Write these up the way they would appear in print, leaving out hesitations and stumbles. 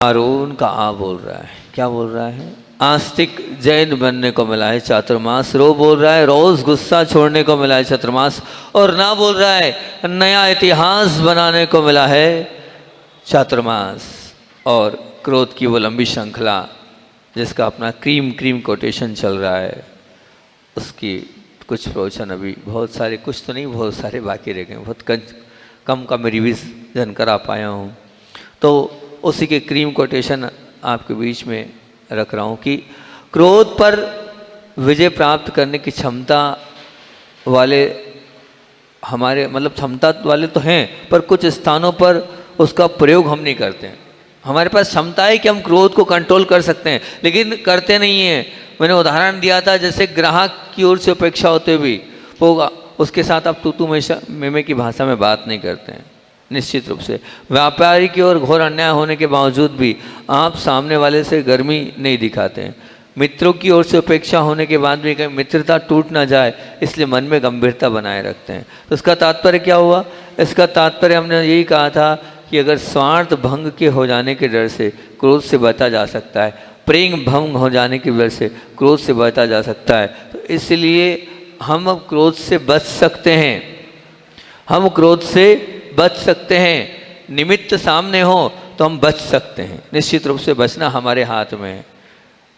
हारून का आ बोल रहा है, क्या बोल रहा है? आस्तिक जैन बनने को मिला है चातुर्मास। रो बोल रहा है रोज गुस्सा छोड़ने को मिला है चातुर्मास। और ना बोल रहा है नया इतिहास बनाने को मिला है चातुर्मास। और क्रोध की वो लंबी श्रृंखला जिसका अपना क्रीम क्रीम कोटेशन चल रहा है, उसकी कुछ प्रवचन अभी बहुत सारे, कुछ तो नहीं बहुत सारे बाकी रह गए, बहुत कम का मैं रिविजन करा पाया हूँ। तो उसी के क्रीम कोटेशन आपके बीच में रख रहा हूँ कि क्रोध पर विजय प्राप्त करने की क्षमता वाले हमारे मतलब क्षमता वाले तो हैं, पर कुछ स्थानों पर उसका प्रयोग हम नहीं करते हैं। हमारे पास क्षमता है कि हम क्रोध को कंट्रोल कर सकते हैं, लेकिन करते नहीं हैं। मैंने उदाहरण दिया था, जैसे ग्राहक की ओर से अपेक्षा होते भी होगा, उसके साथ आप तू मैं की भाषा में बात नहीं करते हैं। निश्चित रूप से व्यापारी की ओर घोर अन्याय होने के बावजूद भी आप सामने वाले से गर्मी नहीं दिखाते हैं। मित्रों की ओर से उपेक्षा होने के बाद भी कहीं मित्रता टूट ना जाए, इसलिए मन में गंभीरता बनाए रखते हैं। तो इसका तात्पर्य क्या हुआ? इसका तात्पर्य हमने यही कहा था कि अगर स्वार्थ भंग के हो जाने के डर से क्रोध से बचा जा सकता है, प्रेम भंग हो जाने की वजह से क्रोध से बचा जा सकता है, तो इसलिए हम अब क्रोध से बच सकते हैं। हम क्रोध से बच सकते हैं। निमित्त सामने हो तो हम बच सकते हैं। निश्चित रूप से बचना हमारे हाथ में है।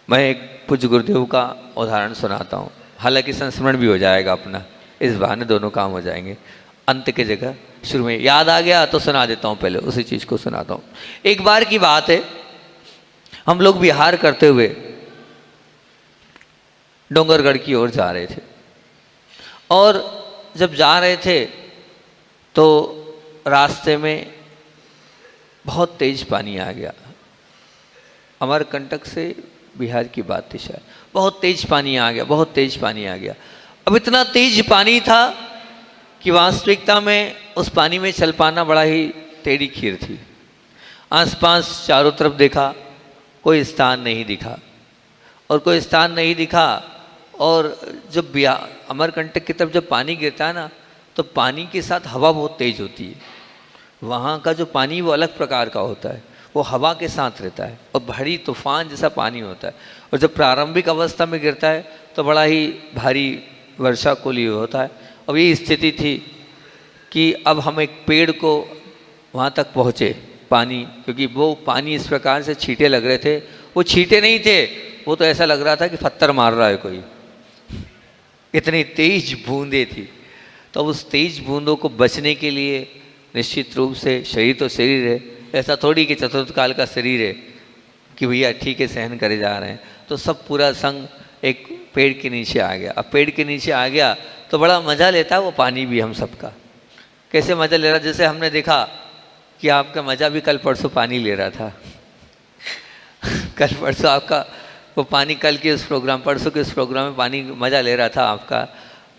मैं एक पूज्य गुरुदेव का उदाहरण सुनाता हूँ, हालांकि संस्मरण भी हो जाएगा अपना, इस बहाने दोनों काम हो जाएंगे। अंत की जगह शुरू में याद आ गया तो सुना देता हूँ, पहले उसी चीज़ को सुनाता हूँ। एक बार की बात है, हम लोग विहार करते हुए डोंगरगढ़ की ओर जा रहे थे, और जब जा रहे थे तो रास्ते में बहुत तेज पानी आ गया। अमरकंटक से बिहार की बात थी शायद, बहुत तेज पानी आ गया, बहुत तेज पानी आ गया। अब इतना तेज पानी था कि वास्तविकता में उस पानी में चल पाना बड़ा ही टेढ़ी खीर थी। आसपास चारों तरफ देखा, कोई स्थान नहीं दिखा, और कोई स्थान नहीं दिखा। और जब अमरकंटक की तरफ जब पानी गिरता है ना, तो पानी के साथ हवा बहुत तेज होती है। वहाँ का जो पानी वो अलग प्रकार का होता है, वो हवा के साथ रहता है और भारी तूफान जैसा पानी होता है। और जब प्रारंभिक अवस्था में गिरता है तो बड़ा ही भारी वर्षा को लिए होता है। अब ये स्थिति थी कि अब हम एक पेड़ को वहाँ तक पहुँचे पानी, क्योंकि वो पानी इस प्रकार से छींटे लग रहे थे। वो छींटे नहीं थे, वो तो ऐसा लग रहा था कि पत्थर मार रहा है कोई, इतनी तेज बूंदें थी। तो उस तेज बूंदों को बचने के लिए निश्चित रूप से शरीर तो शरीर है, ऐसा थोड़ी कि चतुर्थ काल का शरीर है कि भैया ठीक है सहन करे जा रहे हैं। तो सब पूरा संग एक पेड़ के नीचे आ गया। अब पेड़ के नीचे आ गया तो बड़ा मज़ा लेता है वो पानी भी हम सबका। कैसे मज़ा ले रहा? जैसे हमने देखा कि आपका मज़ा भी कल परसों पानी ले रहा था। कल परसों आपका वो पानी, कल के उस प्रोग्राम, परसों के उस प्रोग्राम में पानी मज़ा ले रहा था आपका।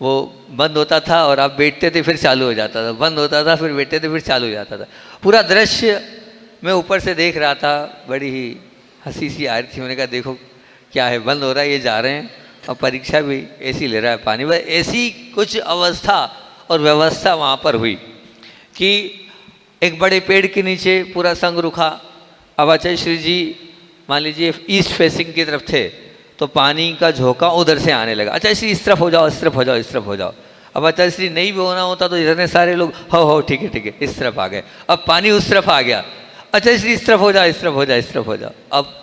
वो बंद होता था और आप बैठते थे फिर चालू हो जाता था, बंद होता था फिर बैठते थे फिर चालू हो जाता था। पूरा दृश्य मैं ऊपर से देख रहा था, बड़ी ही हंसी सी आ रही थी। मैंने कहा देखो क्या है, बंद हो रहा है, ये जा रहे हैं और परीक्षा भी ऐसी ले रहा है पानी। बस ऐसी कुछ अवस्था और व्यवस्था वहाँ पर हुई कि एक बड़े पेड़ के नीचे पूरा संग रुका। अब आचार्य श्री जी मान लीजिए ईस्ट फेसिंग की तरफ थे, तो पानी का झोंका उधर से आने लगा। आचार्य श्री इस तरफ हो जाओ, इस तरफ हो जाओ, इस तरफ हो जाओ। अब आचार्य श्री नहीं भी होना होता तो इधर ने सारे लोग हो ठीक है इस तरफ आ गए। अब पानी उस तरफ आ गया, आचार्य श्री इस तरफ हो जाओ, इस तरफ हो जाओ, इस तरफ हो जाओ। अब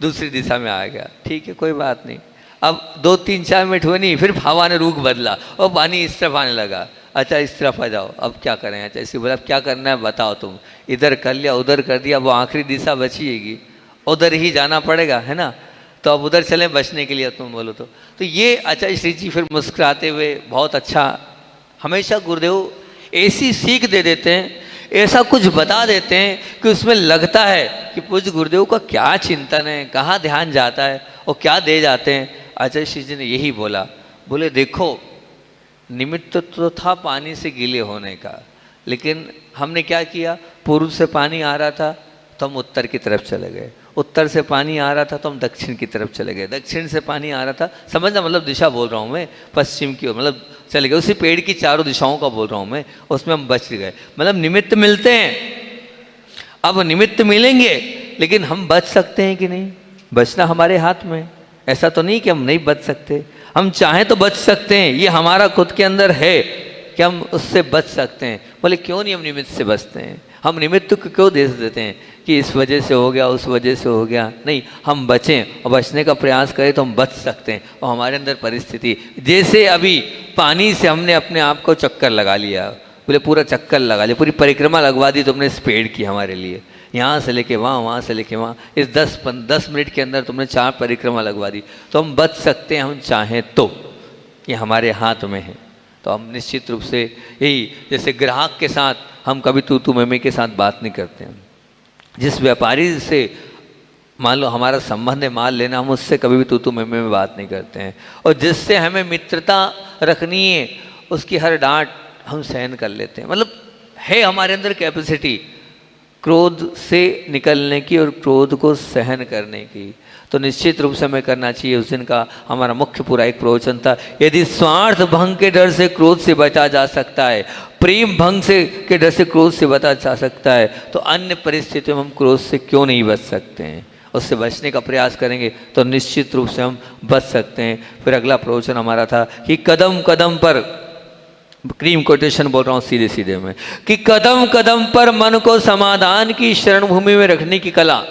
दूसरी दिशा में आ गया, ठीक है कोई बात नहीं। अब 2-3-4 मिनट हुए नहीं, फिर हवा ने रुख बदला और पानी इस तरफ आने लगा। अच्छा इस तरफ आ जाओ, अब क्या करें? अच्छा इसी बोला क्या करना है बताओ तुम। इधर कर लिया, उधर कर दिया, वो आखिरी दिशा बचीगी, उधर ही जाना पड़ेगा, है ना। तो अब उधर चलें बचने के लिए, तुम बोलो तो ये आचार्य श्री जी फिर मुस्कुराते हुए बहुत अच्छा, हमेशा गुरुदेव ऐसी सीख दे देते हैं, ऐसा कुछ बता देते हैं कि उसमें लगता है कि पूज्य गुरुदेव का क्या चिंतन है, कहाँ ध्यान जाता है और क्या दे जाते हैं। आचार्य श्री जी ने यही बोला, बोले देखो निमित्त तो था पानी से गीले होने का, लेकिन हमने क्या किया, पूर्व से पानी आ रहा था तो हम उत्तर की तरफ चले गए, उत्तर से पानी आ रहा था तो हम दक्षिण की तरफ चले गए, दक्षिण से पानी आ रहा था, समझना मतलब दिशा बोल रहा हूँ मैं, पश्चिम की ओर मतलब चले गए। उसी पेड़ की चारों दिशाओं का बोल रहा हूँ मैं, उसमें हम बच गए। मतलब निमित्त मिलते हैं। अब निमित्त मिलेंगे लेकिन हम बच सकते हैं कि नहीं? बचना हमारे हाथ में। ऐसा तो नहीं कि हम नहीं बच सकते, हम चाहें तो बच सकते हैं। ये हमारा खुद के अंदर है कि हम उससे बच सकते हैं। बोले क्यों नहीं हम निमित्त से बचते हैं? हम निमित्त को क्यों दे देते हैं कि इस वजह से हो गया, उस वजह से हो गया? नहीं, हम बचें और बचने का प्रयास करें तो हम बच सकते हैं। और हमारे अंदर परिस्थिति, जैसे अभी पानी से हमने अपने आप को चक्कर लगा लिया, बोले पूरा चक्कर लगा लिया, पूरी परिक्रमा लगवा दी तुमने इस पेड़ की हमारे लिए, यहाँ से लेके वहाँ, वहाँ से लेके वहाँ, इस 10 मिनट के अंदर तुमने 4 परिक्रमा लगवा दी, तो हम बच सकते हैं हम चाहें तो। ये हमारे हाथ में है। तो हम निश्चित रूप से यही, जैसे ग्राहक के साथ हम कभी तू मैं के साथ बात नहीं करते हैं। जिस व्यापारी से मान लो हमारा संबंध है माल लेना, हम उससे कभी भी तू मैं में बात नहीं करते हैं। और जिससे हमें मित्रता रखनी है उसकी हर डांट हम सहन कर लेते हैं। मतलब है हमारे अंदर कैपेसिटी क्रोध से निकलने की और क्रोध को सहन करने की। तो निश्चित रूप से हमें करना चाहिए। उस दिन का हमारा मुख्य पूरा एक प्रवचन था, यदि स्वार्थ भंग के डर से क्रोध से बचा जा सकता है, प्रेम भंग से के डर से क्रोध से बचा जा सकता है, तो अन्य परिस्थितियों में हम क्रोध से क्यों नहीं बच सकते हैं? उससे बचने का प्रयास करेंगे तो निश्चित रूप से हम बच सकते हैं। फिर अगला प्रवचन हमारा था कि कदम कदम पर, क्रीम कोटेशन बोल रहा हूँ सीधे सीधे में, कि कदम कदम पर मन को समाधान की शरण भूमि में रखने की कला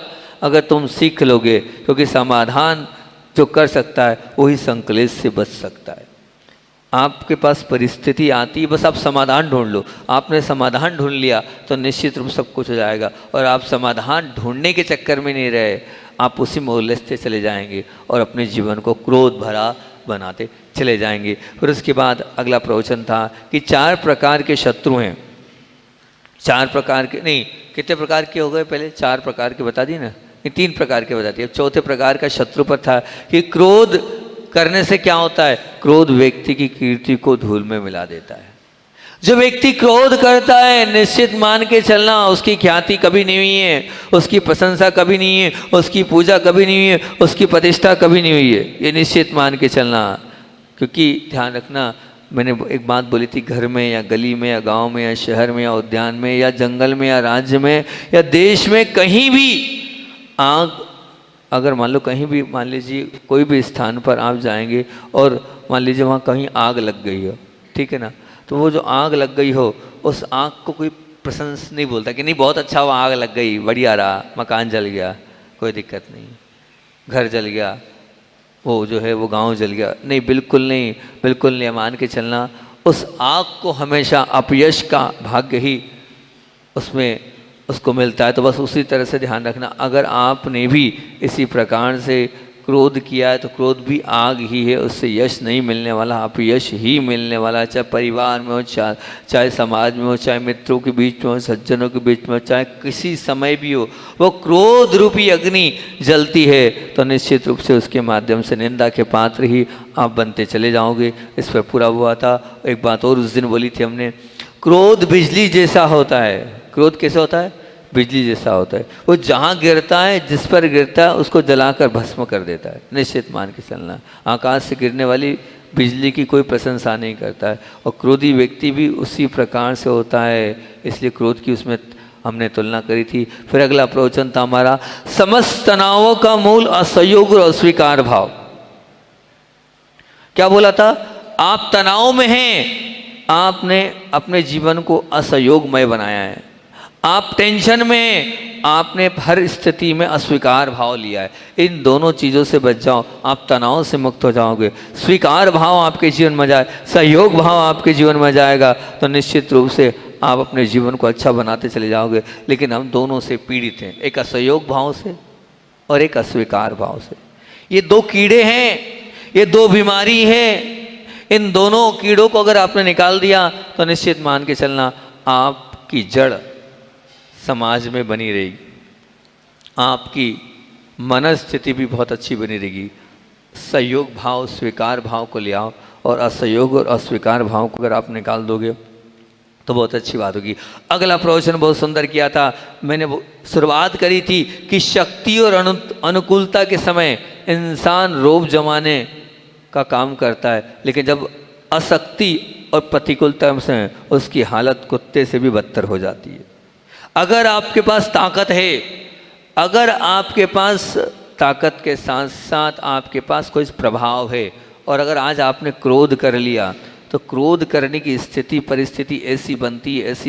अगर तुम सीख लोगे, क्योंकि समाधान जो कर सकता है वही संकलेश से बच सकता है। आपके पास परिस्थिति आती है, बस आप समाधान ढूंढ लो। आपने समाधान ढूंढ लिया तो निश्चित रूप सब कुछ हो जाएगा। और आप समाधान ढूंढने के चक्कर में नहीं रहे, आप उसी में उलझते चले जाएंगे और अपने जीवन को क्रोध भरा बनाते चले जाएंगे। फिर उसके बाद अगला प्रवचन था कि 4 प्रकार के शत्रु हैं। 4 प्रकार के नहीं, कितने प्रकार के हो गए? पहले 4 प्रकार के बता दी ना, 3 प्रकार के बता दिए। अब चौथे प्रकार का शत्रु पर था कि क्रोध करने से क्या होता है? क्रोध व्यक्ति की कीर्ति को धूल में मिला देता है। जो व्यक्ति क्रोध करता है निश्चित मान के चलना उसकी ख्याति कभी नहीं हुई है, उसकी प्रशंसा कभी नहीं है, उसकी पूजा कभी नहीं हुई है, उसकी प्रतिष्ठा कभी नहीं हुई है। ये निश्चित मान के चलना। क्योंकि ध्यान रखना, मैंने एक बात बोली थी, घर में या गली में या गांव में या शहर में या उद्यान में या जंगल में या राज्य में या देश में, कहीं भी आग, अगर मान लो कहीं भी, मान लीजिए कोई भी स्थान पर आप जाएंगे और मान लीजिए वहाँ कहीं आग लग गई हो, ठीक है ना, तो वो जो आग लग गई हो उस आग को कोई प्रशंस नहीं बोलता कि नहीं बहुत अच्छा हुआ, आग लग गई, बढ़िया रहा, मकान जल गया, कोई दिक्कत नहीं, घर जल गया, वो जो है वो गांव जल गया। नहीं, बिल्कुल नहीं, बिल्कुल नहीं। मान के चलना उस आग को हमेशा अपयश का भाग्य ही उसमें उसको मिलता है। तो बस उसी तरह से ध्यान रखना, अगर आपने भी इसी प्रकार से क्रोध किया है तो क्रोध भी आग ही है, उससे यश नहीं मिलने वाला, अपयश ही मिलने वाला। चाहे परिवार में हो, चाहे समाज में हो, चाहे मित्रों के बीच में हो, सज्जनों के बीच में हो, चाहे किसी समय भी हो, वो क्रोध रूपी अग्नि जलती है तो निश्चित रूप से उसके माध्यम से निंदा के पात्र ही आप बनते चले जाओगे। इस पर पूरा हुआ था। एक बात और उस दिन बोली थी हमने, क्रोध बिजली जैसा होता है। क्रोध कैसे होता है? बिजली जैसा होता है। वो जहाँ गिरता है, जिस पर गिरता है उसको जलाकर भस्म कर देता है। निश्चित मान के चलना, आकाश से गिरने वाली बिजली की कोई प्रशंसा नहीं करता है। और क्रोधी व्यक्ति भी उसी प्रकार से होता है, इसलिए क्रोध की उसमें हमने तुलना करी थी। फिर अगला प्रवचन था हमारा, समस्त तनावों का मूल असहयोग और अस्वीकार भाव। क्या बोला था? आप तनाव में हैं, आपने अपने जीवन को असहयोगमय बनाया है। आप टेंशन में, आपने हर स्थिति में अस्वीकार भाव लिया है। इन दोनों चीज़ों से बच जाओ, आप तनाव से मुक्त हो जाओगे। स्वीकार भाव आपके जीवन में जाए, सहयोग भाव आपके जीवन में जाएगा तो निश्चित रूप से आप अपने जीवन को अच्छा बनाते चले जाओगे। लेकिन हम दोनों से पीड़ित हैं, एक असहयोग भाव से और एक अस्वीकार भाव से। ये 2 कीड़े हैं, ये 2 बीमारी है। इन दोनों कीड़ों को अगर आपने निकाल दिया तो निश्चित मान के चलना आपकी जड़ समाज में बनी रहेगी, आपकी मनस्थिति भी बहुत अच्छी बनी रहेगी। सहयोग भाव, स्वीकार भाव को ले आओ और असहयोग और अस्वीकार भाव को अगर आप निकाल दोगे तो बहुत अच्छी बात होगी। अगला प्रवचन बहुत सुंदर किया था, मैंने शुरुआत करी थी कि शक्ति और अनुकूलता के समय इंसान रोब जमाने का काम करता है, लेकिन जब अशक्ति और प्रतिकूलता से उसकी हालत कुत्ते से भी बदतर हो जाती है। अगर आपके पास ताकत है, अगर आपके पास ताकत के साथ साथ आपके पास कोई प्रभाव है और अगर आज आपने क्रोध कर लिया तो क्रोध करने की स्थिति परिस्थिति ऐसी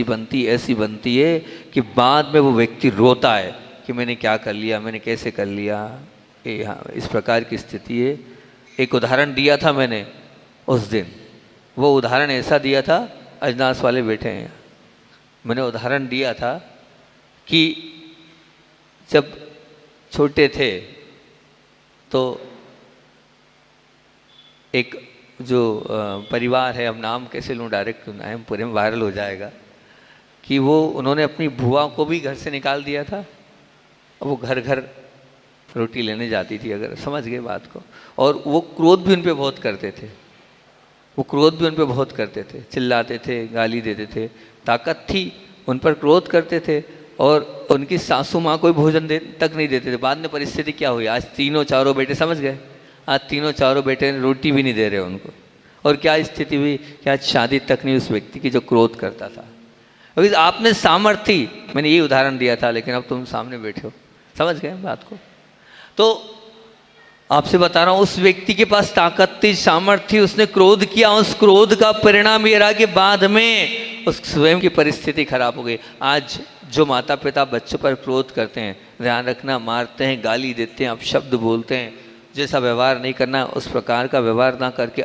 बनती है कि बाद में वो व्यक्ति रोता है कि मैंने क्या कर लिया, मैंने कैसे कर लिया। इस प्रकार की स्थिति है। एक उदाहरण दिया था मैंने उस दिन, वो उदाहरण ऐसा दिया था, अजनास वाले बैठे हैं, मैंने उदाहरण दिया था कि जब छोटे थे तो एक जो परिवार है, अब नाम कैसे लूँ, डायरेक्ट नाम पूरे में वायरल हो जाएगा, कि वो उन्होंने अपनी बुआ को भी घर से निकाल दिया था और वो घर घर रोटी लेने जाती थी, अगर समझ गए बात को। और वो क्रोध भी उन पे बहुत करते थे, चिल्लाते थे, गाली देते थे, ताकत थी उन पर, क्रोध करते थे और उनकी सासू माँ कोई भोजन तक नहीं देते थे। बाद में परिस्थिति क्या हुई, आज तीनों चारों बेटे, समझ गए, आज तीनों चारों बेटे रोटी भी नहीं दे रहे उनको। और क्या स्थिति हुई कि आज शादी तक नहीं उस व्यक्ति की जो क्रोध करता था। क्योंकि आपने सामर्थ्य, मैंने ये उदाहरण दिया था, लेकिन अब तुम सामने बैठे हो, समझ गए बात को। तो आपसे बता रहा हूँ, उस व्यक्ति के पास ताकत थी, सामर्थ्य, उसने क्रोध किया, उस क्रोध का परिणाम ये रहा कि बाद में उस स्वयं की परिस्थिति खराब हो गई। आज जो माता पिता बच्चों पर क्रोध करते हैं, ध्यान रखना, मारते हैं, गाली देते हैं, अपशब्द बोलते हैं, जैसा व्यवहार नहीं करना उस प्रकार का व्यवहार ना करके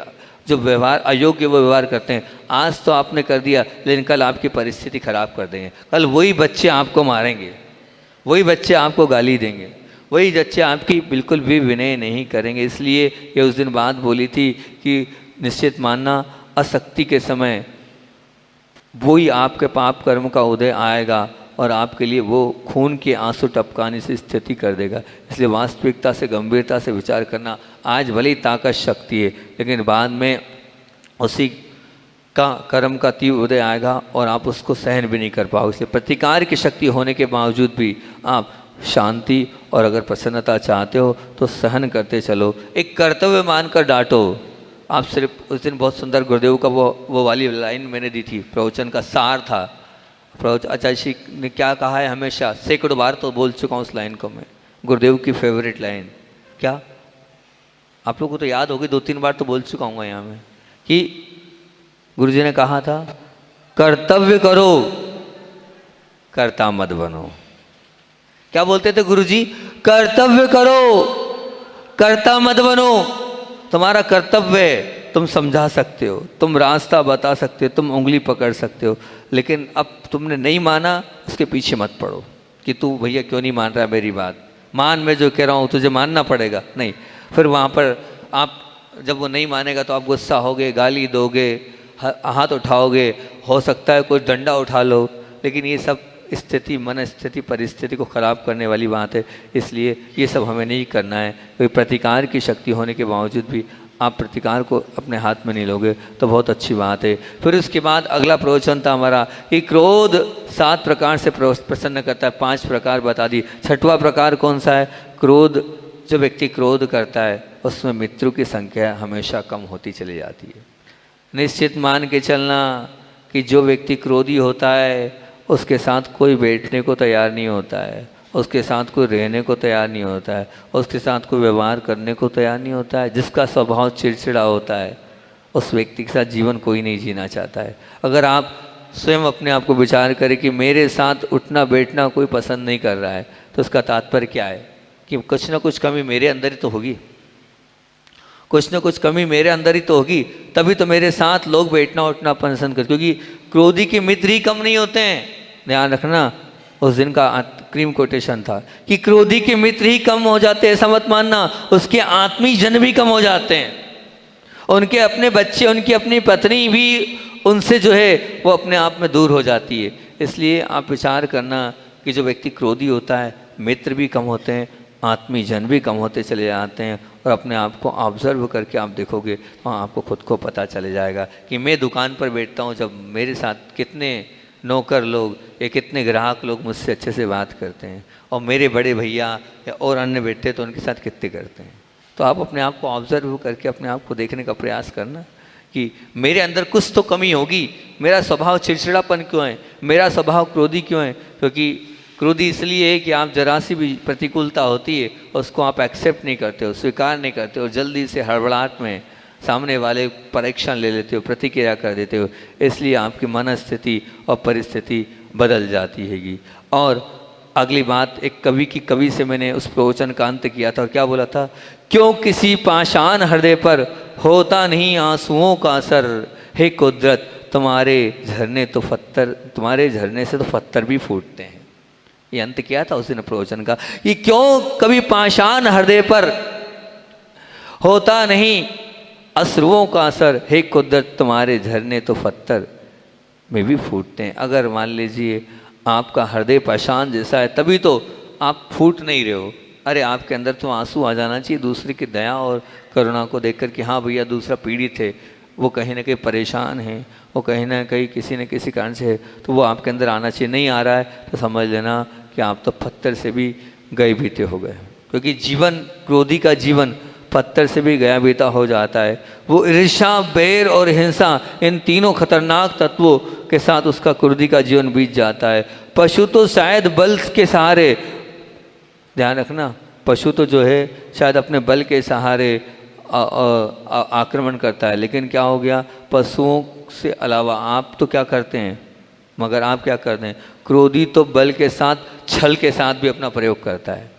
जो व्यवहार अयोग्य वो व्यवहार करते हैं, आज तो आपने कर दिया लेकिन कल आपकी परिस्थिति खराब कर देंगे। कल वही बच्चे आपको मारेंगे, वही बच्चे आपको गाली देंगे, वही बच्चे आपकी बिल्कुल भी विनय नहीं करेंगे। इसलिए ये उस दिन बात बोली थी कि निश्चित मानना, अशक्ति के समय वही आपके पाप कर्म का उदय आएगा और आपके लिए वो खून के आंसू टपकाने से स्थिति कर देगा। इसलिए वास्तविकता से, गंभीरता से विचार करना। आज भले ही ताकत शक्ति है, लेकिन बाद में उसी का कर्म का तीव्र उदय आएगा और आप उसको सहन भी नहीं कर पाओगे। इसलिए प्रतिकार की शक्ति होने के बावजूद भी आप शांति और अगर प्रसन्नता चाहते हो तो सहन करते चलो, एक कर्तव्य मानकर डांटो। आप सिर्फ उस दिन बहुत सुंदर गुरुदेव का वो वाली लाइन मैंने दी थी, प्रवचन का सार था। आचार्य जी ने क्या कहा है, हमेशा सैकड़ों बार तो बोल चुका हूँ उस लाइन को मैं, गुरुदेव की फेवरेट लाइन। क्या आप लोगों को तो याद होगी, 2-3 बार तो बोल चुका हूँ यहाँ में, कि गुरुजी ने कहा था, कर्तव्य करो, कर्ता मत बनो। क्या बोलते थे गुरुजी? कर्तव्य करो, कर्ता मत बनो। तुम्हारा कर्तव्य है, तुम समझा सकते हो, तुम रास्ता बता सकते हो, तुम उंगली पकड़ सकते हो, लेकिन अब तुमने नहीं माना, उसके पीछे मत पड़ो कि तू भैया क्यों नहीं मान रहा है मेरी बात, मान, मैं जो कह रहा हूँ तुझे मानना पड़ेगा। नहीं, फिर वहाँ पर आप जब वो नहीं मानेगा तो आप गुस्सा होगे, गाली दोगे, हाथ उठाओगे, हो सकता है कोई डंडा उठा लो, लेकिन ये सब स्थिति, मन स्थिति, परिस्थिति को ख़राब करने वाली बात है। इसलिए ये सब हमें नहीं करना है। क्योंकि प्रतिकार की शक्ति होने के बावजूद भी आप प्रतिकार को अपने हाथ में नहीं लोगे तो बहुत अच्छी बात है। फिर उसके बाद अगला प्रवचन था हमारा कि क्रोध 7 प्रकार से प्रसन्न करता है, 5 प्रकार बता दी। 6वां प्रकार कौन सा है? क्रोध, जो व्यक्ति क्रोध करता है उसमें मित्रों की संख्या हमेशा कम होती चली जाती है। निश्चित मान के चलना कि जो व्यक्ति क्रोधी होता है उसके साथ कोई बैठने को तैयार नहीं होता है, उसके साथ कोई रहने को तैयार नहीं होता है, उसके साथ कोई व्यवहार करने को तैयार नहीं होता है। जिसका स्वभाव चिड़चिड़ा होता है उस व्यक्ति के साथ जीवन कोई नहीं जीना चाहता है। अगर आप स्वयं अपने आप को विचार करें कि मेरे साथ उठना बैठना कोई पसंद नहीं कर रहा है, तो उसका तात्पर्य क्या है कि कुछ ना कुछ कमी मेरे अंदर ही तो होगी, कुछ ना कुछ कमी मेरे अंदर ही तो होगी, तभी तो मेरे साथ लोग बैठना उठना पसंद करते। क्योंकि क्रोधी के मित्र ही कम नहीं होते हैं। ध्यान रखना, उस दिन का क्रीम कोटेशन था कि क्रोधी के मित्र ही कम हो जाते हैं। ऐसा मत मानना, उसके आत्मीय जन भी कम हो जाते हैं, उनके अपने बच्चे, उनकी अपनी पत्नी भी उनसे जो है वो अपने आप में दूर हो जाती है। इसलिए आप विचार करना कि जो व्यक्ति क्रोधी होता है मित्र भी कम होते हैं, आत्मीय जन भी कम होते चले जाते हैं। और अपने आप को ऑब्जर्व करके आप देखोगे तो आपको खुद को पता चले जाएगा कि मैं दुकान पर बैठता हूँ, जब मेरे साथ कितने नौकर लोग या कितने ग्राहक लोग मुझसे अच्छे से बात करते हैं, और मेरे बड़े भैया या और अन्य बैठते तो उनके साथ कितने करते हैं। तो आप अपने आप को ऑब्जर्व करके अपने आप को देखने का प्रयास करना कि मेरे अंदर कुछ तो कमी होगी, मेरा स्वभाव चिड़चिड़ापन क्यों है, मेरा स्वभाव क्रोधी क्यों है। क्योंकि क्रोधी इसलिए है कि आप जरा सी भी प्रतिकूलता होती है उसको आप एक्सेप्ट नहीं करते हो, स्वीकार नहीं करते हो, जल्दी से हड़बड़ाहट में सामने वाले पर एक्शन ले लेते हो, प्रतिक्रिया कर देते हो, इसलिए आपकी मनस्थिति और परिस्थिति बदल जाती हैगी। और अगली बात, एक कवि की कवि से मैंने उस प्रवचन का अंत किया था और क्या बोला था, क्यों किसी पाषाण हृदय पर होता नहीं आंसुओं का असर, हे कुदरत तुम्हारे झरने तो पत्थर, तुम्हारे झरने से तो पत्थर भी फूटते हैं। ये अंत किया था उस दिन प्रवचन का, कि क्यों कभी पाषाण हृदय पर होता नहीं अश्रुओं का असर, हे कुदरत तुम्हारे झरने तो पत्थर में भी फूटते हैं। अगर मान लीजिए आपका हृदय पाषाण जैसा है तभी तो आप फूट नहीं रहे हो। अरे आपके अंदर तो आंसू आ जाना चाहिए दूसरे की दया और करुणा को देखकर कि हाँ भैया दूसरा पीड़ित है, वो कहीं ना कहीं परेशान है, वो कहीं ना कहीं किसी न किसी कारण से है, तो वो आपके अंदर आना चाहिए। नहीं आ रहा है तो समझ लेना कि आप तो पत्थर से भी गए बीते हो गए, क्योंकि जीवन, क्रोधी का जीवन पत्थर से भी गया बीता हो जाता है। वो ईर्ष्या, बैर और हिंसा, इन तीनों खतरनाक तत्वों के साथ उसका क्रोधी का जीवन बीत जाता है। पशु तो शायद बल के सहारे, ध्यान रखना, पशु तो जो है शायद अपने बल के सहारे आक्रमण करता है, लेकिन क्या हो गया, पशुओं से अलावा आप तो क्या करते हैं, मगर आप क्या करते हैं, क्रोधी तो बल के साथ, छल के साथ भी अपना प्रयोग करता है।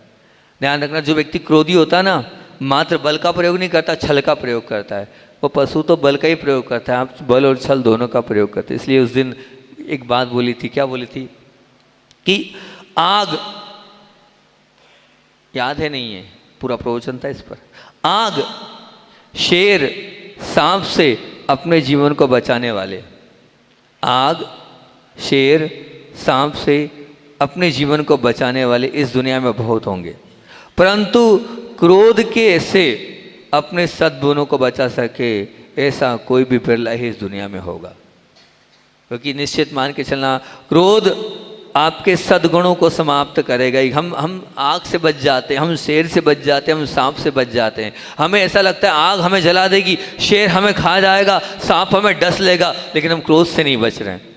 ध्यान रखना, जो व्यक्ति क्रोधी होता है ना, मात्र बल का प्रयोग नहीं करता, छल का प्रयोग करता है। वो पशु तो बल का ही प्रयोग करता है, आप बल और छल दोनों का प्रयोग करते हैं। इसलिए उस दिन एक बात बोली थी, क्या बोली थी, कि आग, याद है नहीं है, पूरा प्रवचन था इस पर, आग, शेर, सांप से अपने जीवन को बचाने वाले, आग, शेर, सांप से अपने जीवन को बचाने वाले इस दुनिया में बहुत होंगे, परंतु क्रोध के से अपने सद्गुणों को बचा सके ऐसा कोई भी बिरला ही इस दुनिया में होगा। क्योंकि निश्चित मान के चलना, क्रोध आपके सद्गुणों को समाप्त करेगा ही। हम आग से बच जाते हैं, हम शेर से बच जाते हैं, हम सांप से बच जाते हैं। हमें ऐसा लगता है आग हमें जला देगी, शेर हमें खा जाएगा, सांप हमें डस लेगा, लेकिन हम क्रोध से नहीं बच रहे हैं।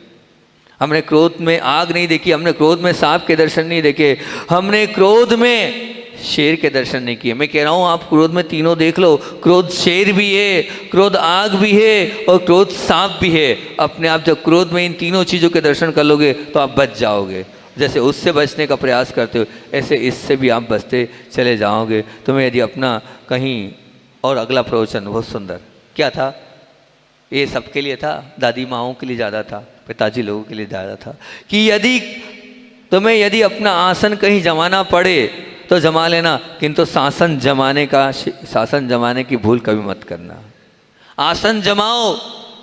हमने क्रोध में आग नहीं देखी, हमने क्रोध में सांप के दर्शन नहीं देखे, हमने क्रोध में शेर के दर्शन नहीं किए। मैं कह रहा हूँ आप क्रोध में तीनों देख लो, क्रोध शेर भी है, क्रोध आग भी है और क्रोध सांप भी है। अपने आप जब क्रोध में इन तीनों चीज़ों के दर्शन कर लोगे तो आप बच जाओगे। जैसे उससे बचने का प्रयास करते हो ऐसे इससे भी आप बचते चले जाओगे। तुम्हें यदि अपना कहीं, और अगला प्रवचन बहुत सुंदर क्या था, ये सबके लिए था, दादी माओं के लिए ज़्यादा था, पिताजी लोगों के लिए ज़्यादा था, कि यदि तुम्हें यदि अपना आसन कहीं जमाना पड़े तो जमा लेना, किंतु शासन जमाने की भूल कभी मत करना। आसन जमाओ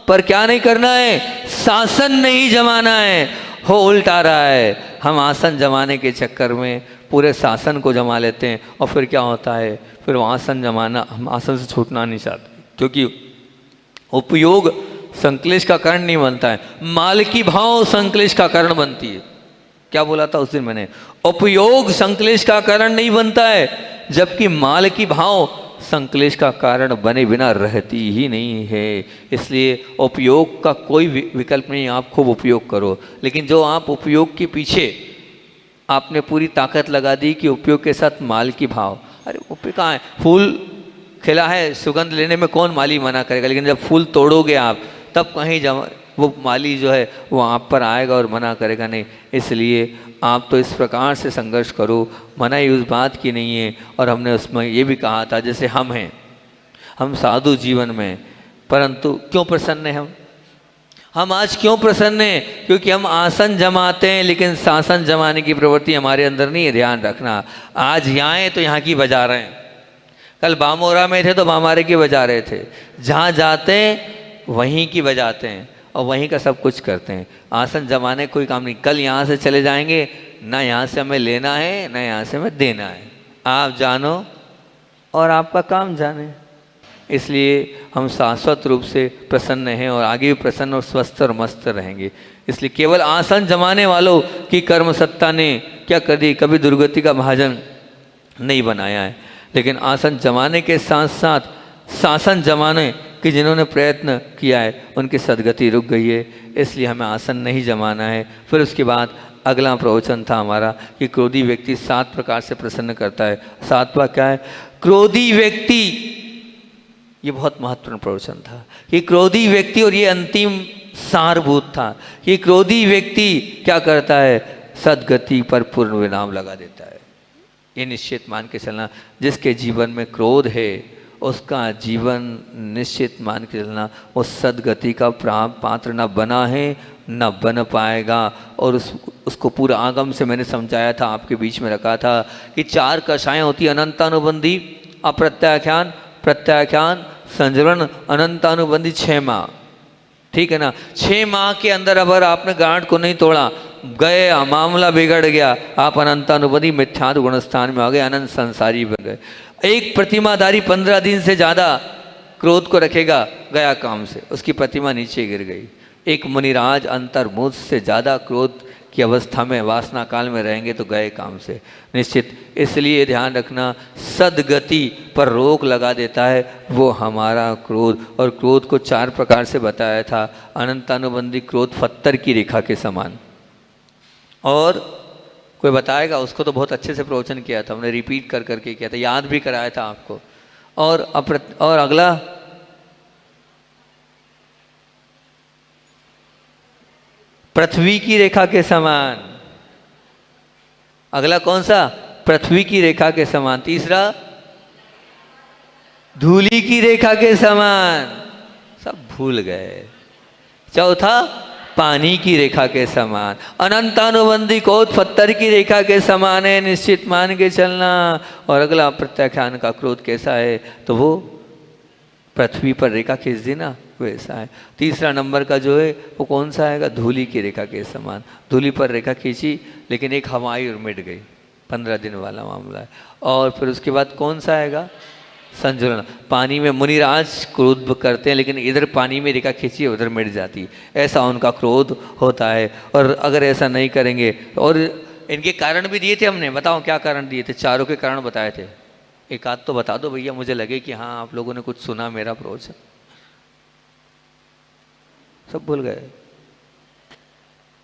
पर क्या नहीं करना है, शासन नहीं जमाना है। हो उल्टा रहा है, हम आसन जमाने के चक्कर में पूरे शासन को जमा लेते हैं और फिर क्या होता है, फिर वो आसन जमाना, हम आसन से छूटना नहीं चाहते, क्योंकि उपयोग संक्लेश का कारण नहीं बनता है, माल की भाव संक्लेश का कारण बनती है। क्या बोला था उस दिन मैंने, उपयोग संक्लेश का कारण नहीं बनता है, जबकि माल की भाव संक्लेश का कारण बने बिना रहती ही नहीं है। इसलिए उपयोग का कोई विकल्प नहीं, आप खूब उपयोग करो, लेकिन जो आप उपयोग के पीछे आपने पूरी ताकत लगा दी कि उपयोग के साथ माल की भाव, अरे उपयोग कहाँ है, फूल खिला है, सुगंध लेने में कौन माली मना करेगा, लेकिन जब फूल तोड़ोगे आप तब कहीं वो माली जो है वो आप पर आएगा और मना करेगा नहीं। इसलिए आप तो इस प्रकार से संघर्ष करो, मनाही उस बात की नहीं है। और हमने उसमें ये भी कहा था, जैसे हम हैं, हम साधु जीवन में, परंतु क्यों प्रसन्न हैं हम आज क्यों प्रसन्न हैं, क्योंकि हम आसन जमाते हैं लेकिन शासन जमाने की प्रवृत्ति हमारे अंदर नहीं है। ध्यान रखना, आज यहाँ हैं तो यहाँ की बजा रहे हैं, कल बामोरा में थे तो बामारे की बजा रहे थे, जहाँ जाते हैं वहीं की बजाते हैं और वहीं का सब कुछ करते हैं। आसन जमाने कोई काम नहीं, कल यहाँ से चले जाएंगे, ना यहाँ से हमें लेना है ना यहाँ से हमें देना है। आप जानो और आपका काम जाने। इसलिए हम शाश्वत रूप से प्रसन्न हैं और आगे भी प्रसन्न और स्वस्थ और मस्त रहेंगे। इसलिए केवल आसन जमाने वालों की कर्म सत्ता ने क्या कर दी, कभी दुर्गति का भाजन नहीं बनाया है, लेकिन आसन जमाने के साथ साथ शासन जमाने कि जिन्होंने प्रयत्न किया है उनकी सदगति रुक गई है। इसलिए हमें आसन नहीं जमाना है। फिर उसके बाद अगला प्रवचन था हमारा कि क्रोधी व्यक्ति 7 प्रकार से प्रसन्न करता है। 7वां क्या है? क्रोधी व्यक्ति, ये बहुत महत्वपूर्ण प्रवचन था कि क्रोधी व्यक्ति, और ये अंतिम सारभूत था कि क्रोधी व्यक्ति क्या करता है? सद्गति पर पूर्ण विराम लगा देता है। ये निश्चित मान के चलना, जिसके जीवन में क्रोध है उसका जीवन निश्चित मान के चलना वो सद्गति का पात्र न बना है न बन पाएगा। और उसको पूरा आगम से मैंने समझाया था, आपके बीच में रखा था कि 4 कषाएं होती, अनंतानुबंधी, अप्रत्याख्यान, प्रत्याख्यान, संजरण, अनंतानुबंधी 6 माह। ठीक है ना? 6 माह के अंदर अगर आपने गांठ को नहीं तोड़ा, गए मामला बिगड़ गया, आप अनंतानुबंधी मिथ्यात्व गुणस्थान में आ गए, अनंत संसारी बन गए। एक प्रतिमाधारी 15 दिन से ज़्यादा क्रोध को रखेगा, गया काम से, उसकी प्रतिमा नीचे गिर गई। एक मुनिराज अंतर्मुख से ज़्यादा क्रोध की अवस्था में वासना काल में रहेंगे तो गए काम से निश्चित। इसलिए ध्यान रखना, सद्गति पर रोक लगा देता है वो हमारा क्रोध। और क्रोध को 4 प्रकार से बताया था। अनंतानुबंधी क्रोध पत्थर की रेखा के समान। और कोई बताएगा? उसको तो बहुत अच्छे से प्रवचन किया था, हमने रिपीट कर करके किया था, याद भी कराया था आपको। और अगला पृथ्वी की रेखा के समान। अगला कौन सा? पृथ्वी की रेखा के समान। तीसरा धूली की रेखा के समान, सब भूल गए। चौथा पानी की रेखा के समान। अनंतानुबंधी क्रोध पत्थर की रेखा के समान है, निश्चित मान के चलना। और अगला प्रत्याख्यान का क्रोध कैसा है? तो वो पृथ्वी पर रेखा खींच दी ना, वैसा है। तीसरा नंबर का जो है वो कौन सा आएगा? धूली की रेखा के समान। धूली पर रेखा खींची लेकिन एक हवा आई और मिट गई, 15 दिन वाला मामला है। और फिर उसके बाद कौन सा आएगा? संजरण। पानी में मुनिराज क्रोध करते हैं लेकिन इधर पानी में रेखा खींची उधर मिट जाती, ऐसा उनका क्रोध होता है। और अगर ऐसा नहीं करेंगे, और इनके कारण भी दिए थे हमने, बताओ क्या कारण दिए थे? 4 के कारण बताए थे। एक आध तो बता दो भैया, मुझे लगे कि हाँ आप लोगों ने कुछ सुना मेरा प्रवचन। सब भूल गए?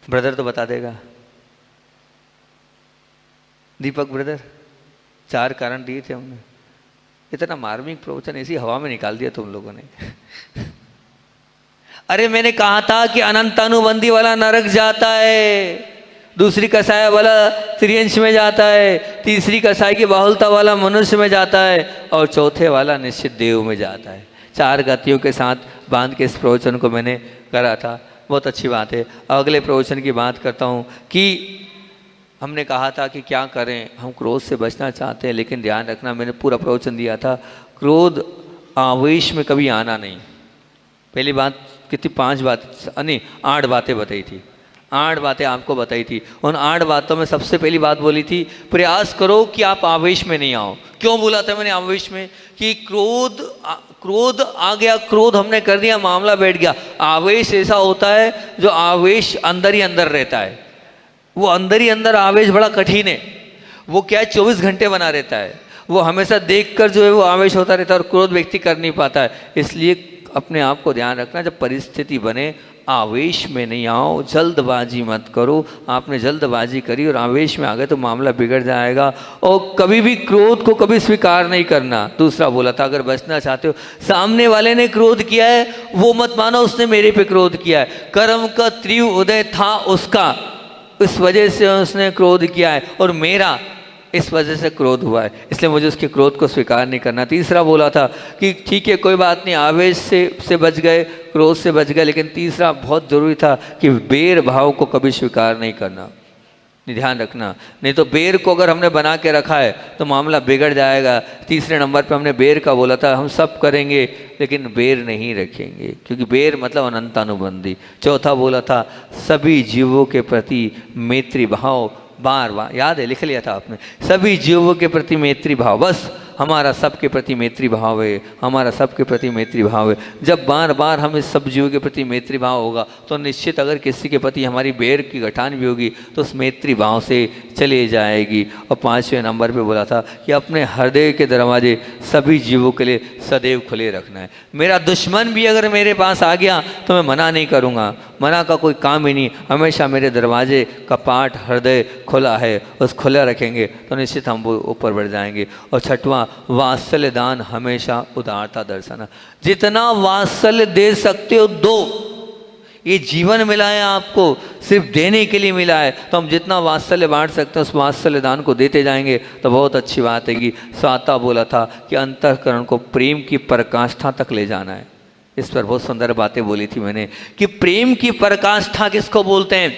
ब्रदर तो बता देगा, दीपक ब्रदर। 4 कारण दिए थे हमने। इतना मार्मिक प्रवचन ऐसी हवा में निकाल दिया तुम लोगों ने। अरे मैंने कहा था कि अनंतानुबंधी वाला नरक जाता है, दूसरी कसाय वाला त्रियंश में जाता है, तीसरी कसाय की बाहुलता वाला मनुष्य में जाता है, और चौथे वाला निश्चित देव में जाता है। 4 गतियों के साथ बांध के इस प्रवचन को मैंने करा था। बहुत अच्छी बात है। अगले प्रवचन की बात करता हूँ कि हमने कहा था कि क्या करें, हम क्रोध से बचना चाहते हैं, लेकिन ध्यान रखना मैंने पूरा प्रवचन दिया था, क्रोध आवेश में कभी आना नहीं। पहली बात कितनी? 5 बात नहीं 8 बातें बताई थी। 8 बातें आपको बताई थी। उन 8 बातों में सबसे पहली बात बोली थी, प्रयास करो कि आप आवेश में नहीं आओ। क्यों बोला था मैंने आवेश में? कि क्रोध आ गया, क्रोध हमने कर दिया, मामला बैठ गया। आवेश ऐसा होता है जो आवेश अंदर ही अंदर रहता है, वो अंदर ही अंदर आवेश बड़ा कठिन है। वो क्या है? 24 घंटे बना रहता है, वो हमेशा देखकर जो है वो आवेश होता रहता है और क्रोध व्यक्ति कर नहीं पाता है। इसलिए अपने आप को ध्यान रखना, जब परिस्थिति बने आवेश में नहीं आओ, जल्दबाजी मत करो। आपने जल्दबाजी करी और आवेश में आ गए तो मामला बिगड़ जाएगा। और कभी भी क्रोध को कभी स्वीकार नहीं करना। दूसरा बोला था, अगर बचना चाहते हो, सामने वाले ने क्रोध किया है वो मत मानो उसने मेरे पे क्रोध किया है। कर्म का तीव्र उदय था उसका, इस वजह से उसने क्रोध किया है, और मेरा इस वजह से क्रोध हुआ है, इसलिए मुझे उसके क्रोध को स्वीकार नहीं करना। तीसरा बोला था कि ठीक है कोई बात नहीं, आवेश से बच गए, क्रोध से बच गए, लेकिन तीसरा बहुत ज़रूरी था कि बेर भाव को कभी स्वीकार नहीं करना। ध्यान रखना, नहीं तो बेर को अगर हमने बना के रखा है तो मामला बिगड़ जाएगा। तीसरे नंबर पे हमने बेर का बोला था, हम सब करेंगे लेकिन बेर नहीं रखेंगे, क्योंकि बेर मतलब अनंतानुबंधी। चौथा बोला था, सभी जीवों के प्रति मैत्री भाव, बार बार याद है, लिख लिया था आपने, सभी जीवों के प्रति मैत्री भाव। बस हमारा सबके प्रति मैत्री भाव है, हमारा सबके प्रति मैत्री भाव है। जब बार बार हमें सब जीवों के प्रति मैत्री भाव होगा तो निश्चित अगर किसी के प्रति हमारी बैर की गठान भी होगी तो उस मैत्री भाव से चले जाएगी। और 5वें नंबर पे बोला था कि अपने हृदय के दरवाजे सभी जीवों के लिए सदैव खुले रखना है। मेरा दुश्मन भी अगर मेरे पास आ गया तो मैं मना नहीं करूँगा, मना का कोई काम ही नहीं, हमेशा मेरे दरवाजे कपाट हृदय खुला है, उस खुला रखेंगे तो निश्चित हम वो ऊपर बढ़ जाएंगे। और छठवां, वात्सल्य दान हमेशा उदारता दर्शाना। जितना वात्सल्य दे सकते हो दो। ये जीवन मिला है आपको, सिर्फ देने के लिए मिला है, तो हम जितना वात्सल्य बांट सकते हैं उस वात्सल्य दान को देते जाएंगे तो बहुत अच्छी बात है। कि स्वाता बोला था कि अंतःकरण को प्रेम की पराकाष्ठा तक ले जाना है। इस पर बहुत सुंदर बातें बोली थी मैंने कि प्रेम की पराकाष्ठा किसको बोलते हैं?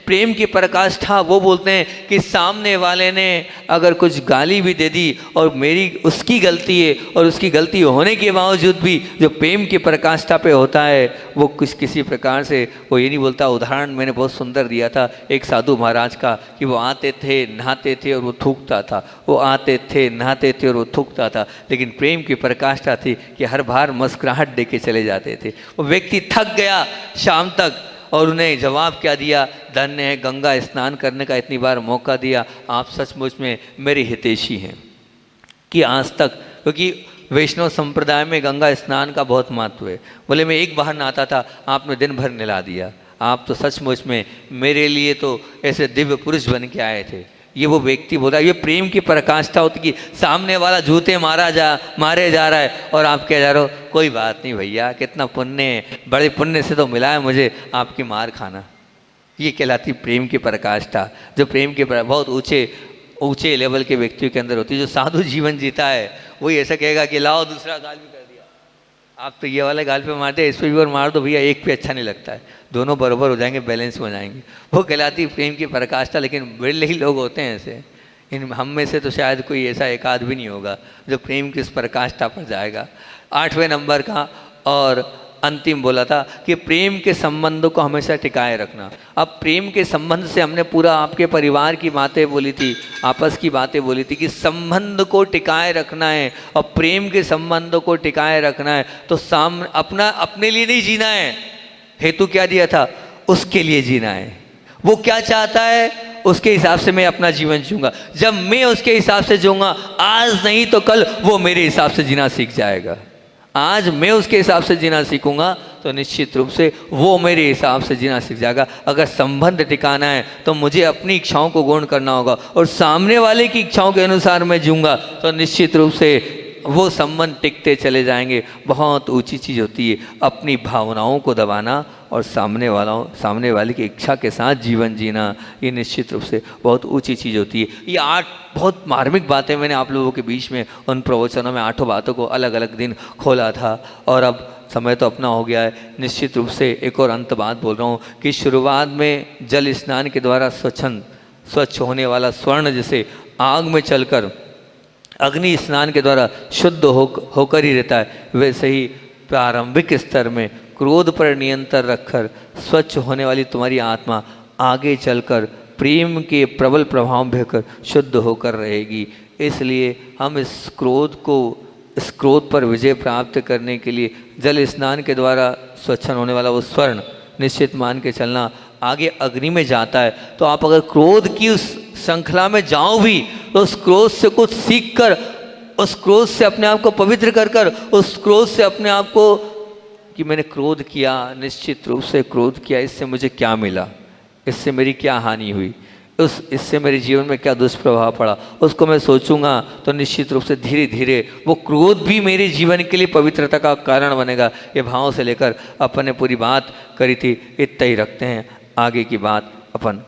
प्रेम की पराकाष्ठा वो बोलते हैं कि सामने वाले ने अगर कुछ गाली भी दे दी और मेरी उसकी गलती है, और उसकी गलती होने के बावजूद भी जो प्रेम की पराकाष्ठा पे होता है वो कुछ किसी प्रकार से वो ये नहीं बोलता। उदाहरण मैंने बहुत सुंदर दिया था एक साधु महाराज का कि वो आते थे नहाते थे और वो थूकता था, वो आते थे नहाते थे और वो थूकता था, लेकिन प्रेम की पराकाष्ठा थी कि हर बार मुस्कुराहट दे के चले जाते थे। वो व्यक्ति थक गया शाम तक और उन्हें जवाब क्या दिया? धन्य है गंगा स्नान करने का इतनी बार मौका दिया, आप सचमुच में मेरे हितैषी हैं। कि आज तक, क्योंकि वैष्णव संप्रदाय में गंगा स्नान का बहुत महत्व है। बोले मैं एक बार नहाता था, आपने दिन भर नहला दिया, आप तो सचमुच में मेरे लिए तो ऐसे दिव्य पुरुष बन के आए थे। ये वो व्यक्ति बोल रहा है। ये प्रेम की पराकाष्ठा होती कि सामने वाला जूते मारे जा रहा है और आप कह जा रहे हो कोई बात नहीं भैया, कितना पुण्य है, बड़े पुण्य से तो मिला है मुझे आपकी मार खाना। ये कहलाती प्रेम की पराकाष्ठा, जो प्रेम के बहुत ऊंचे लेवल के व्यक्तियों के अंदर होती है। जो साधु जीवन जीता है वही ऐसा कहेगा कि लाओ दूसरा गाल भी कर दिया, आप तो ये वाले गाल पे मारते हैं, इस पर भी और मार दो भैया, एक पे अच्छा नहीं लगता है, दोनों बराबर हो जाएंगे, बैलेंस हो जाएंगे। वो कहलाती प्रेम की पराकाष्ठा। लेकिन बड़े ही लोग होते हैं ऐसे, इन हम में से तो शायद कोई ऐसा एक आध भी नहीं होगा जो प्रेम की इस पराकाष्ठा पर जाएगा। 8वें नंबर का और अंतिम बोला था कि प्रेम के संबंधों को हमेशा टिकाए रखना। अब प्रेम के संबंध से हमने पूरा आपके परिवार की बातें बोली थी, आपस की बातें बोली थी कि संबंध को टिकाए रखना है। और प्रेम के संबंधों को टिकाए रखना है तो अपने लिए नहीं जीना है। हेतु क्या दिया था? उसके लिए जीना है। वो क्या चाहता है उसके हिसाब से मैं अपना जीवन जीऊंगा। जब मैं उसके हिसाब से जीऊंगा, आज नहीं तो कल वो मेरे हिसाब से जीना सीख जाएगा। आज मैं उसके हिसाब से जीना सीखूंगा तो निश्चित रूप से वो मेरे हिसाब से जीना सीख जाएगा। अगर संबंध टिकाना है तो मुझे अपनी इच्छाओं को गौण करना होगा और सामने वाले की इच्छाओं के अनुसार मैं जीऊंगा तो निश्चित रूप से वो संबंध टिकते चले जाएंगे। बहुत ऊंची चीज़ होती है अपनी भावनाओं को दबाना और सामने वाले की इच्छा के साथ जीवन जीना। ये निश्चित रूप से बहुत ऊंची चीज़ होती है। ये 8 बहुत मार्मिक बातें मैंने आप लोगों के बीच में उन प्रवचनों में 8 बातों को अलग अलग दिन खोला था और अब समय तो अपना हो गया है। निश्चित रूप से एक और अंत बात बोल रहा हूँ कि शुरुआत में जल स्नान के द्वारा स्वच्छ होने वाला स्वर्ण जैसे आग में चलकर अग्नि स्नान के द्वारा शुद्ध होकर ही रहता है, वैसे ही प्रारंभिक स्तर में क्रोध पर नियंत्रण रखकर स्वच्छ होने वाली तुम्हारी आत्मा आगे चलकर प्रेम के प्रबल प्रभाव में होकर शुद्ध होकर रहेगी। इसलिए हम इस क्रोध पर विजय प्राप्त करने के लिए जल स्नान के द्वारा स्वच्छ होने वाला वो स्वर्ण निश्चित मान के चलना। आगे अग्नि में जाता है तो आप अगर क्रोध की उस श्रृंखला में जाओ भी तो उस क्रोध से कुछ सीख कर, उस क्रोध से अपने आप को पवित्र कर उस क्रोध से अपने आप को कि मैंने क्रोध किया, निश्चित रूप से क्रोध किया, इससे मुझे क्या मिला, इससे मेरी क्या हानि हुई, इससे मेरे जीवन में क्या दुष्प्रभाव पड़ा, उसको मैं सोचूंगा तो निश्चित रूप से धीरे धीरे वो क्रोध भी मेरे जीवन के लिए पवित्रता का कारण बनेगा। ये भाव से लेकर अपन ने पूरी बात करी थी, इतना ही रखते हैं। आगे की बात अपन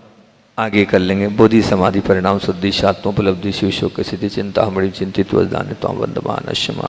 आगे कर लेंगे। बोधि समाधि परिणाम शुद्धि शात्मोपलब्धि शिव शोक सिद्धि चिंता हमारी चिंतित वजदान तो वंदमान अश्मा।